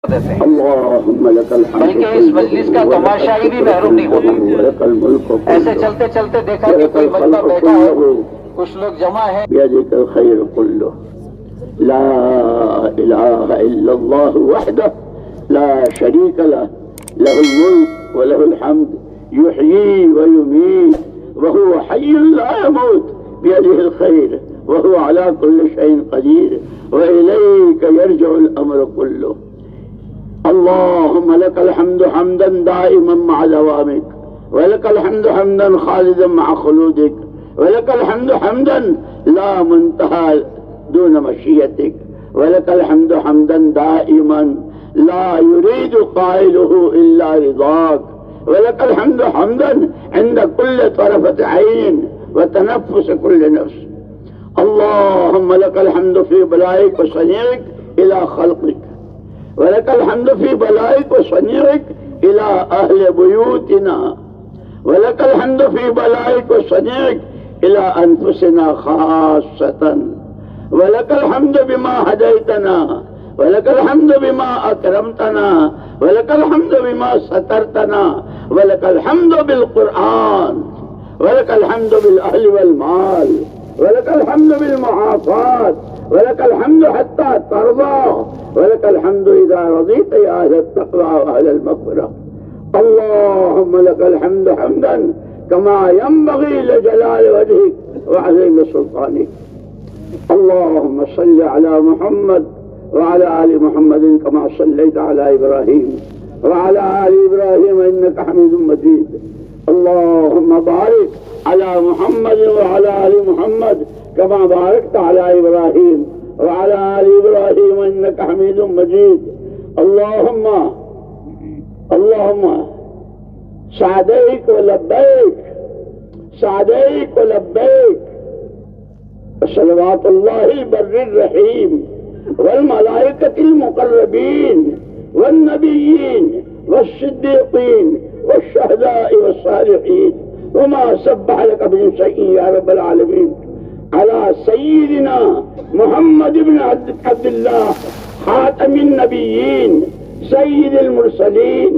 دیتے ہیں، بلکہ اس مجلس کا تماشائی بھی محروم نہیں ہوتا۔ ایسے چلتے چلتے دیکھا کہ کوئی مجمع بیٹھا ہے، کچھ لوگ جمع ہیں۔ بيدك الخير كله لا إله إلا الله وحده لا شريك له له الملك وله الحمد يحيي ويميت وهو حي لا يموت بيده الخير وهو على كل شيء قدير وإليك يرجع الأمر كله. اللهم لك الحمد حمدا دائما مع دوامك، ولك الحمد حمدا خالدا مع خلودك، ولك الحمد حمدا لا منتهى دون مشيتك، ولك الحمد حمدا دائما لا يريد قائله إلا رضاك، ولك الحمد حمدا عند كل طرفة عين وتنفس كل نفس. اللهم لك الحمد في بلائك وصنيعك إلى خلقك، ولك الحمد في بلائك وصنيعك إلى أهل بيوتنا، ولك الحمد في بلائك وصنيعك إلى أنفسنا خاصة، ولك الحمد بما هديتنا، ولك الحمد بما أكرمتنا، ولك الحمد بما سترتنا، ولك الحمد بالقرآن، ولك الحمد بالأهل والمال، ولك الحمد بالمعافاة، ولك الحمد حتى ترضى، ولك الحمد إذا رضيت يا أهل التقوى وأهل المغفرة. اللهم لك الحمد حمدا كما ينبغي لجلال وجهك وعظيم سلطانك. اللهم صل على محمد وعلى آل محمد كما صليت على إبراهيم وعلى آل إبراهيم إنك حميد مجيد. اللهم بارك على محمد وعلى آل محمد كما باركت على إبراهيم وعلى آل إبراهيم إنك حميد مجيد. اللهم سعديك ولبيك، سعديك ولبيك. صلوات الله البر الرحيم والملائكة المقربين والنبيين والصديقين والشهداء والصالحين وما سبح لك من شيء يا رب العالمين على سيدنا محمد بن عبد الله خاتم النبيين سيد المرسلين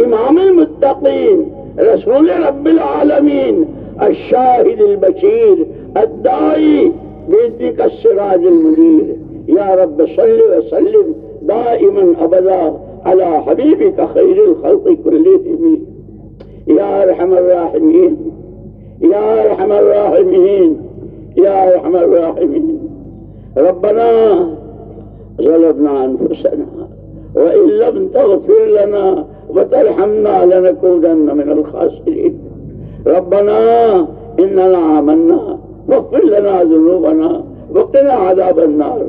إمام المتقين رسول رب العالمين الشاهد البشير الداعي بإذنك السراج المنير. يا رب صل وسلم دائما أبدا على حبيبك خير الخلق كلهم يا أرحم الراحمين، يا أرحم الراحمين، يا أرحم الراحمين. ربنا ظلمنا أنفسنا وإن لم تغفر لنا وترحمنا لنكونن من الخاسرين. ربنا إننا آمنا واغفر لنا ذنوبنا وقنا عذاب النار.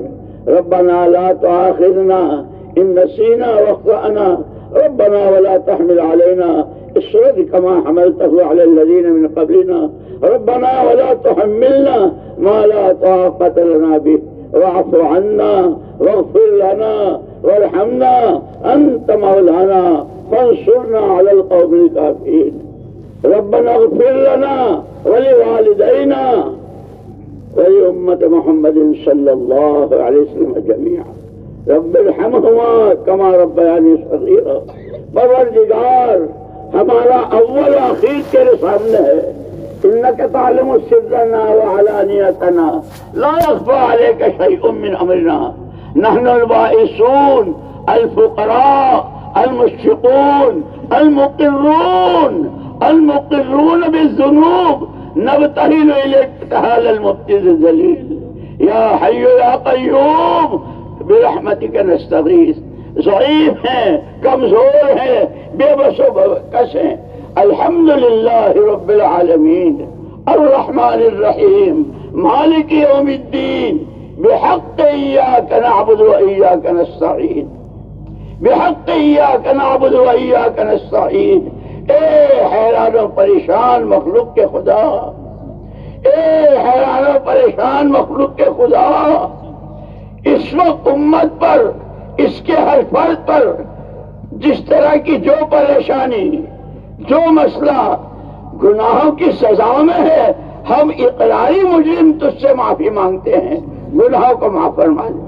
ربنا لا تؤاخذنا إن نسينا واخطأنا، ربنا ولا تحمل علينا إصرا كما حملته على الذين من قبلنا، ربنا ولا تحملنا ما لا طاقة لنا به، واعف عنا واغفر لنا وارحمنا أنت مولانا فانصرنا على القوم الكافرين. ربنا اغفر لنا ولوالدينا ولأمة محمد صلى الله عليه وسلم جميعا. رب ارحمهما كما ربياني صغيرا. پروردگار ہمارا اول و آخر تیرے سامنے ہے. انك تعلم سرنا وعلانيتنا لا يخفى عليك شيء من امرنا. نحن البائسون الفقراء المشفقون المقرون بالذنوب نبتهل اليك ابتهال المبتز الذليل. يا حي يا قيوم برحمتك نستغيث. ضعیف ہیں، کمزور ہیں، بے بس و بکس ہیں. الحمد للہ رب العالمین الرحمن الرحیم مالک یوم الدین بحق ایاک نعبد و ایاک نستعین، بحق ایاک نعبد و ایاک نستعین. اے حیران و پریشان مخلوق کے خدا، اے حیران و پریشان مخلوق کے خدا، اس وقت امت پر، اس کے ہر فرد پر جس طرح کی جو پریشانی، جو مسئلہ گناہوں کی سزا میں ہے، ہم اقراری مجرم تجھ سے معافی مانگتے ہیں، گناہوں کو معاف فرما دے.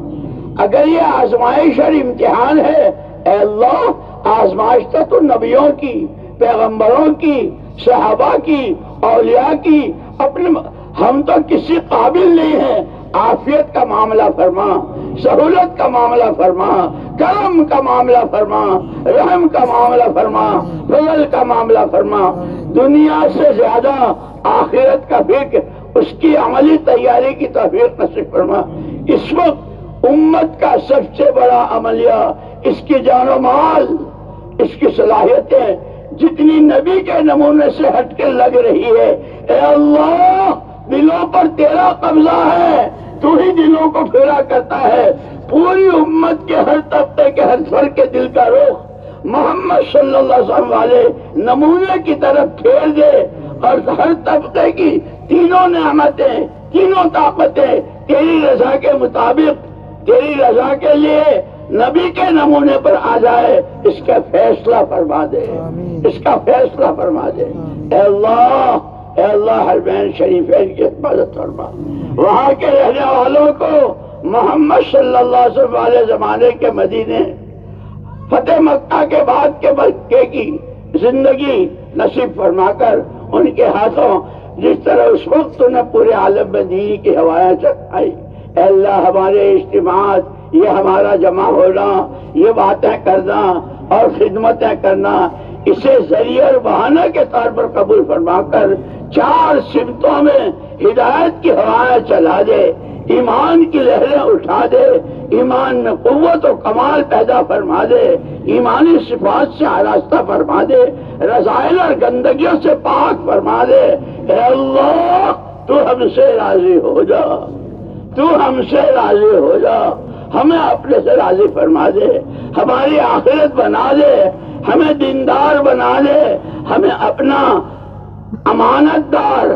اگر یہ آزمائش اور امتحان ہے، اے اللہ آزمائش تو نبیوں کی، پیغمبروں کی، صحابہ کی، اولیاء کی، اپنے ہم تو کسی قابل نہیں ہیں، عافیت کا معاملہ فرما، سہولت کا معاملہ فرما، کرم کا معاملہ فرما، رحم کا معاملہ فرما، فضل کا معاملہ فرما، دنیا سے زیادہ آخرت کا فکر، اس کی عملی تیاری کی توفیق نصیب فرما۔ اس وقت امت کا سب سے بڑا عملیہ اس کی جان و مال، اس کی صلاحیتیں جتنی نبی کے نمونے سے ہٹ کے لگ رہی ہے، اے اللہ دلوں پر تیرا قبضہ ہے، تو ہی دلوں کو پھیرا کرتا ہے، پوری امت کے ہر طبقے کے ہر فرد کے دل کا رخ محمد صلی اللہ علیہ وسلم والے نمونے کی طرف پھیر دے، اور ہر طبقے کی تینوں نعمتیں، تینوں طاقتیں تیری رضا کے مطابق، تیری رضا کے لیے نبی کے نمونے پر آ جائے، اس کا فیصلہ فرما دے، اس کا فیصلہ فرما دے۔ اے اللہ حرمین شریفین کی حفاظت فرما، وہاں کے رہنے والوں کو محمد صلی اللہ علیہ وسلم والے زمانے کے مدینے، فتح مکہ کے بعد کے مکے کی زندگی نصیب فرما کر ان کے ہاتھوں جس طرح اس وقت انہیں پورے عالم میں دین کی ہوائیں چکھائی، اے اللہ ہمارے اجتماعات، یہ ہمارا جمع ہونا، یہ باتیں کرنا اور خدمتیں کرنا، اسے ذریعہ اور بہانہ کے طور پر قبول فرما کر چار سمتوں میں ہدایت کی ہوائیں چلا دے، ایمان کی لہریں اٹھا دے، ایمان میں قوت و کمال پیدا فرما دے، ایمانی صفات سے آراستہ فرما دے، رذائل اور گندگیوں سے پاک فرما دے۔ اے اللہ تو ہم سے راضی ہو جا، تو ہم سے راضی ہو جا، ہمیں اپنے سے راضی فرما دے، ہماری آخرت بنا دے، ہمیں دیندار بنا دے، ہمیں اپنا امانت دار،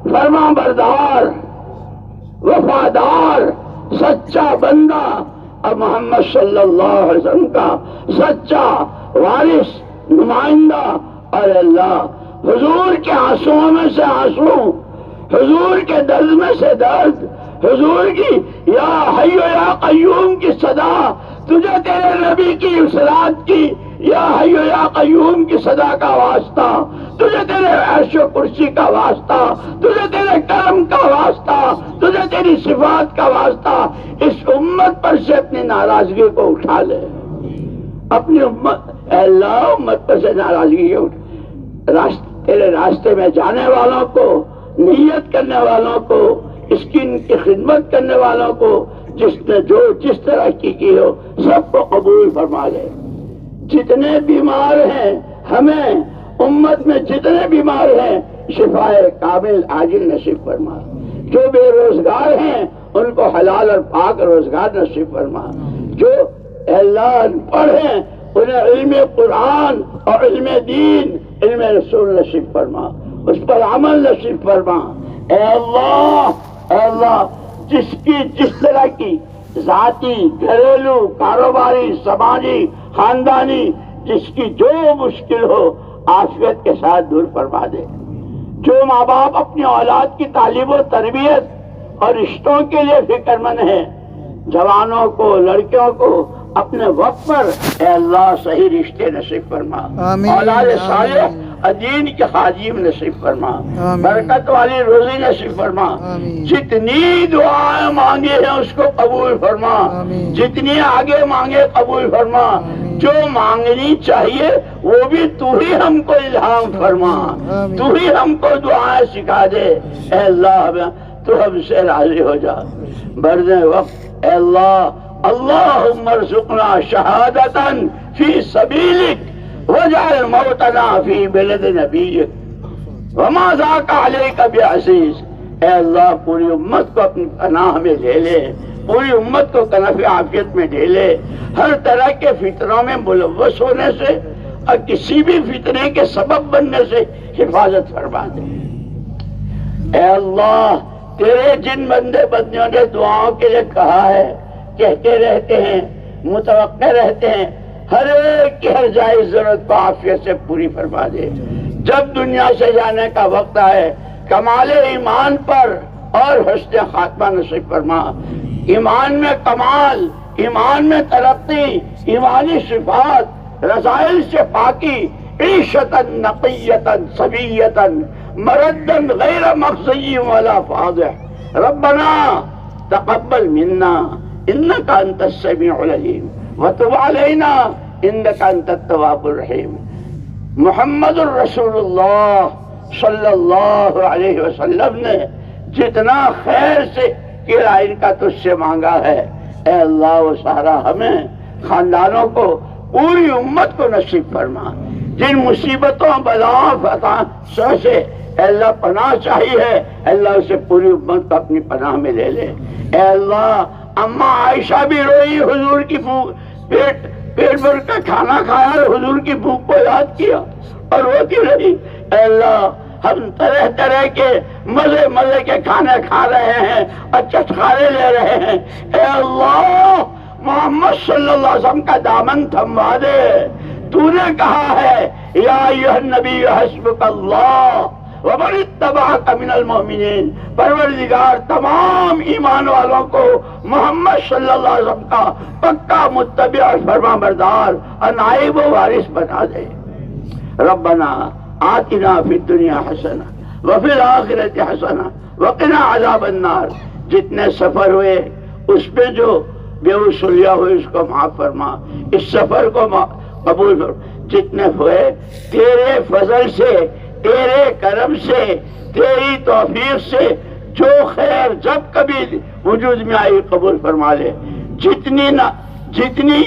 فرما بردار، وفادار، سچا بندہ اور محمد صلی اللہ علیہ وسلم کا سچا وارث، نمائندہ، اور اللہ حضور کے آنسوؤں میں سے آنسو، حضور کے درد میں سے درد، حضور کی یا حی و یا قیوم کی صدا، تجھے تیرے نبی کی اصلاحات کی یا حی و یا قیوم کی صدا کا واسطہ، تجھے تیرے عرش و کرسی کا واسطہ، تجھے تیرے کرم کا واسطہ، تجھے تیری صفات کا واسطہ، اس امت پر سے اپنی ناراضگی کو اٹھا لے، اپنی امت، اے اللہ امت پر سے ناراضگی اٹھا، تیرے راستے میں جانے والوں کو، نیت کرنے والوں کو، اس کی خدمت کرنے والوں کو، جس نے جو جس طرح کی ہو سب کو قبول فرما لے۔ جتنے بیمار ہیں، ہمیں امت میں جتنے بیمار ہیں شفائے کامل عاجل نصیب فرما، جو بے روزگار ہیں ان کو حلال اور پاک روزگار نصیب فرما، جو اللہ پڑھ ہیں انہیں علم قرآن اور علم دین، علم رسول نصیب فرما، اس پر عمل نصیب فرما۔ اے اللہ جس طرح کی ذاتی، گھریلو، کاروباری، سماجی، خاندانی، جس کی جو مشکل ہو عافیت کے ساتھ دور فرما دے۔ جو ماں باپ اپنی اولاد کی تعلیم و تربیت اور رشتوں کے لیے فکر مند ہیں، جوانوں کو، لڑکیوں کو اپنے وقت پر اے اللہ صحیح رشتے نصیب فرما، اولاد صالح دین کے خادم نصیب فرما، برکت والی روزی نصیب فرما، جتنی دعائیں مانگی ہیں اس کو قبول فرما، جتنی آگے مانگے قبول فرما، جو مانگنی چاہیے وہ بھی تو ہی ہم کو الہام فرما، تو ہی ہم کو دعائیں سکھا دے۔ اے اللہ تو ہم سے راضی ہو جا، برد وقت اے اللہ اللہم ارزقنا شہادتاً فی سبیلک وجعل موتنا فی بلد نبیک وما ذاک علیک بعزیز۔ اے اللہ پوری امت کو اپنی پناہ میں لے لے، پوری امت کو کنف عافیت میں لے لے، ہر طرح کے فتنوں میں ملوث ہونے سے اور کسی بھی فتنے کے سبب بننے سے حفاظت فرما دے۔ اے اللہ تیرے جن بندے بندیوں نے دعاؤں کے لیے کہا ہے، کہتے رہتے ہیں، متوقع رہتے ہیں، ہر ایک کی ہر جائز ضرورت کو عافیت سے پوری فرما دے۔ جب دنیا سے جانے کا وقت آئے کمال ایمان پر اور حسن خاتمہ نصیب فرما، ایمان میں کمال، ایمان میں ترقی، ایمانی صفات، رسائل سے پاکی، عیشتاً نقیتاً سبیتاً مرداً غیر مخزی ولا فاضح۔ ربنا تقبل منا انك انت السميع العليم وتب علينا انك انت التواب الرحيم۔ محمد الرسول اللہ صلی اللہ علیہ وسلم نے جتنا خیر سے قرائن کا تجھ سے مانگا ہے، اے اللہ وہ سارا ہمیں، خاندانوں کو، پوری امت کو نصیب فرما۔ جن مصیبتوں بلاؤں فتح سے اے اللہ پناہ چاہیے، اے اللہ اسے پوری امت کو اپنی پناہ میں لے لے۔ اے اللہ اماں عائشہ بھی روئی، حضور کی پیٹ بھر کا کھانا کھایا اور حضور کی بھوک کو یاد کیا اور روتی رہی۔ اے اللہ ہم طرح طرح کے مزے کے کھانے کھا رہے ہیں اور چٹکارے لے رہے ہیں، اے اللہ محمد صلی اللہ علیہ وسلم کا دامن تھموا دے۔ تو نے کہا ہے یا ایھا النبی حسبک اللہ ومن اتبعک من المؤمنین، پروردگار تمام ایمان والوں کو محمد صلی اللہ علیہ وسلم کا پکا متبع فرما بردار اور نائب و وارث بنا دے۔ ربنا آتنا فی الدنیا حسنہ وفی الآخرۃ حسنہ وقنا عذاب النار۔ جتنے سفر ہوئے اس پہ جو بے وصولیاں ہوئے اس کو معاف فرما، اس سفر کو قبول فرما۔ جتنے ہوئے تیرے فضل سے، تیرے کرم سے، تیری توفیق سے جو خیر جب کبھی وجود میں آئی قبول فرما لے۔ جتنی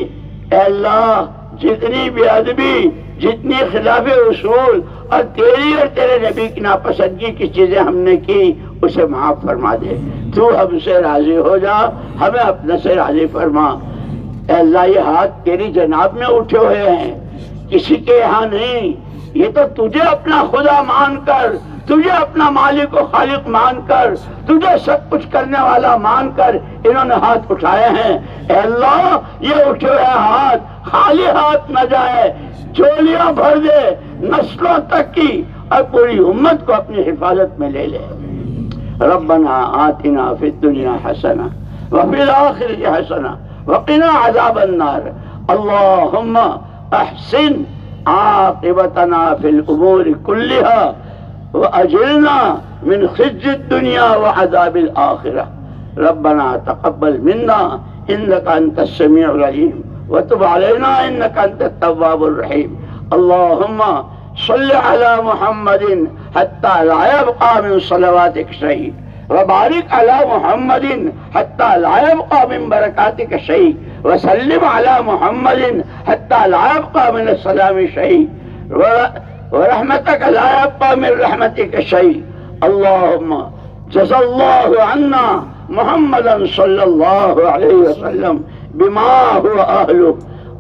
اے اللہ جتنی بے ادبی، جتنی خلاف اصول اور تیری اور تیرے نبی کی ناپسندگی کی چیزیں ہم نے کی اسے معاف فرما دے۔ تو ہم سے راضی ہو جا، ہمیں اپنے سے راضی فرما۔ اے اللہ یہ ہاتھ تیری جناب میں اٹھے ہوئے ہیں، کسی کے یہاں نہیں، یہ تو تجھے اپنا خدا مان کر، تجھے اپنا مالک و خالق مان کر، تجھے سب کچھ کرنے والا مان کر انہوں نے ہاتھ اٹھائے ہیں۔ اے اللہ یہ اٹھے ہوئے ہاتھ خالی ہاتھ نہ جائے، چولیاں بھر دے نسلوں تک کی اور پوری امت کو اپنی حفاظت میں لے لے۔ ربنا آتنا فی الدنیا حسنہ وفی الآخرۃ حسنہ وقنا عذاب النار۔ اللہم احسن عاقبتنا فی الامور کلہا واجرنا من خزي الدنيا وعذاب الآخرة۔ ربنا تقبل منا انك انت السميع العليم وتب علينا انك انت التواب الرحيم۔ اللهم صل على محمد حتى لا يبقى من صلواتك شيء وبارك على محمد حتى لا يبقى من بركاتك شيء وسلم على محمد حتى لا يبقى من السلام شيء ورحمتك لا يبقى من رحمتك شيء۔ اللهم جزى الله عنا محمدا صلى الله عليه وسلم بما هو أهله۔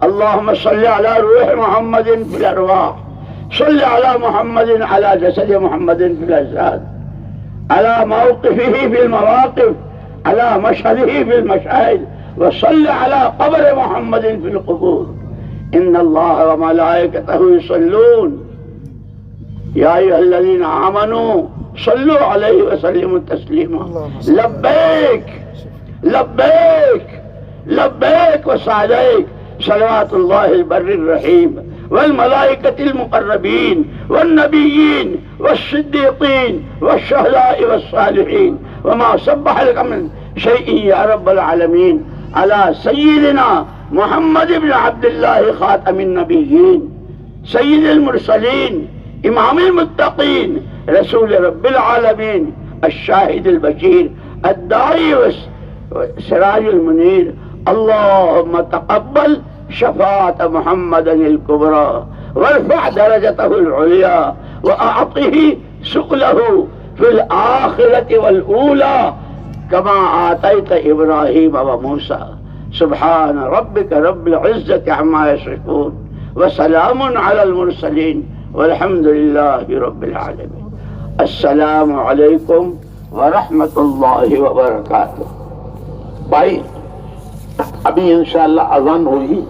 اللهم صل على روح محمد في الأرواح، صل على محمد على جسد محمد في الأجساد، على موقفه في المواقف، على مشهده في المشاهد، وصل على قبر محمد في القبور۔ إن الله وملائكته يصلون يا أيها الذين آمنوا صلوا عليه وسلموا تسليما۔ لبيك لبيك لبيك وسعديك، صلوات الله البر الرحيم والملائكة المقربين والنبيين والصديقين والشهداء والصالحين وما سبح لك من شيء يا رب العالمين، على سيدنا محمد بن عبد الله خاتم النبيين سيد المرسلين امام المتقين رسول رب العالمين الشاهد البشير الداعي والسراج المنير۔ اللهم تقبل شفاعة محمد الكبرى وارفع درجته العليا وأعطه سؤله في الآخرة والأولى كما آتيت إبراهيم وموسى۔ سبحان ربك رب العزة عما يصفون وسلام على المرسلين والحمد لله رب العالمين۔ السلام علیکم ورحمۃ اللہ وبرکاتہ۔ بھائی ابھی انشاءاللہ اذان ہوگی۔